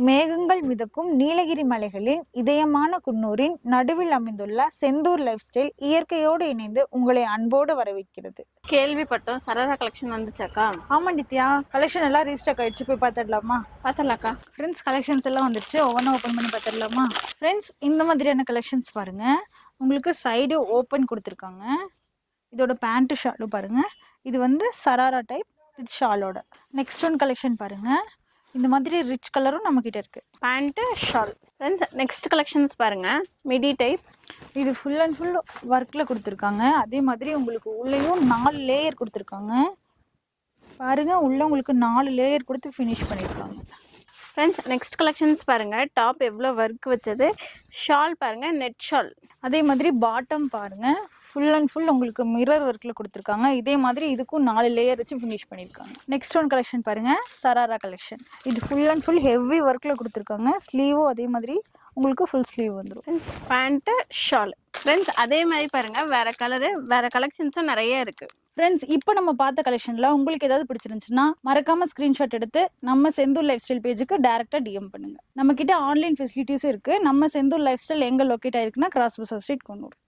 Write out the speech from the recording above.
மேகங்கள் மிதக்கும் நீலகிரி மலைகளின் இதயமான குன்னூரின் நடுவில் அமைந்துள்ள செந்தூர் லைஃப் ஸ்டைல் இயற்கையோடு இணைந்து உங்களை அன்போடு வரவேற்கிறது. கேள்விப்பட்டோம். சரரா கலெக்ஷன் வந்துச்சாக்கா? ஆமா நித்யா, கலெக்ஷன் எல்லாம் ரீஸ்டாக் ஆயிடுச்சு, போய் பார்த்துடலாமா? பார்த்தலாக்கா. ஃப்ரெண்ட்ஸ், கலெக்ஷன்ஸ் எல்லாம் வந்துருச்சு, ஒவ்வொன்றும் ஓப்பன் பண்ணி பார்த்துடலாமா? ஃப்ரெண்ட்ஸ், இந்த மாதிரியான கலெக்ஷன்ஸ் பாருங்க. உங்களுக்கு சைடு ஓப்பன் கொடுத்துருக்காங்க. இதோட பேண்ட் ஷாலும் பாருங்க. இது வந்து சராரா டைப் வித் ஷாலோட. நெக்ஸ்ட் ஒன் கலெக்ஷன் பாருங்க. இந்த மாதிரி ரிச் கலரும் நம்ம கிட்ட இருக்கு. Pant shawl. Friends, next collections பாருங்க. Midi type. இது ஃபுல் அண்ட் ஃபுல் ஒர்க்ல கொடுத்துருக்காங்க. அதே மாதிரி உங்களுக்கு உள்ளேயும் 4 லேயர் கொடுத்துருக்காங்க. பாருங்க, உள்ள உங்களுக்கு 4 லேயர் கொடுத்து ஃபினிஷ் பண்ணியிருக்காங்க. ஃப்ரெண்ட்ஸ், நெக்ஸ்ட் கலெக்ஷன்ஸ் பாருங்க. டாப் எவ்வளோ ஒர்க் வச்சது. ஷால் பாருங்க, நெட் ஷால். அதே மாதிரி பாட்டம் பாருங்க, ஃபுல் அண்ட் ஃபுல் உங்களுக்கு மிரர் ஒர்க்ல கொடுத்துருக்காங்க. இதே மாதிரி இதுக்கும் 4 லேயர் வச்சு ஃபினிஷ் பண்ணியிருக்காங்க. நெக்ஸ்ட் ஒன் கலெக்ஷன் பாருங்க, சராரா கலெக்ஷன். இது ஃபுல் அண்ட் ஃபுல் ஹெவி ஒர்க்ல கொடுத்துருக்காங்க. ஸ்லீவும் அதே மாதிரி உங்களுக்கு ஃபுல் ஸ்லீவ் வந்துடும். Pant shawl. ஃப்ரெண்ட்ஸ், அதே மாதிரி பாருங்க, வேற கலரு வேற கலெக்ஷன்ஸும் நிறைய இருக்கு. ஃப்ரெண்ட்ஸ், இப்போ நம்ம பார்த்த கலெக்ஷன்ல உங்களுக்கு ஏதாவது பிடிச்சிருந்துச்சுன்னா மறக்காம ஸ்கிரீன்ஷாட் எடுத்து நம்ம செந்தூர் லைஃப் ஸ்டைல் பேஜுக்கு டைரக்டா டிஎம் பண்ணுங்க. நம்ம கிட்ட ஆன்லைன் ஃபெசிலிட்டிஸும் இருக்கு. நம்ம செந்தூர் லைஃப் ஸ்டைல் எங்க லொக்கேட் ஆயிருக்குன்னா கிராஸ் பஸார் ஸ்ட்ரீட், குன்னூர்.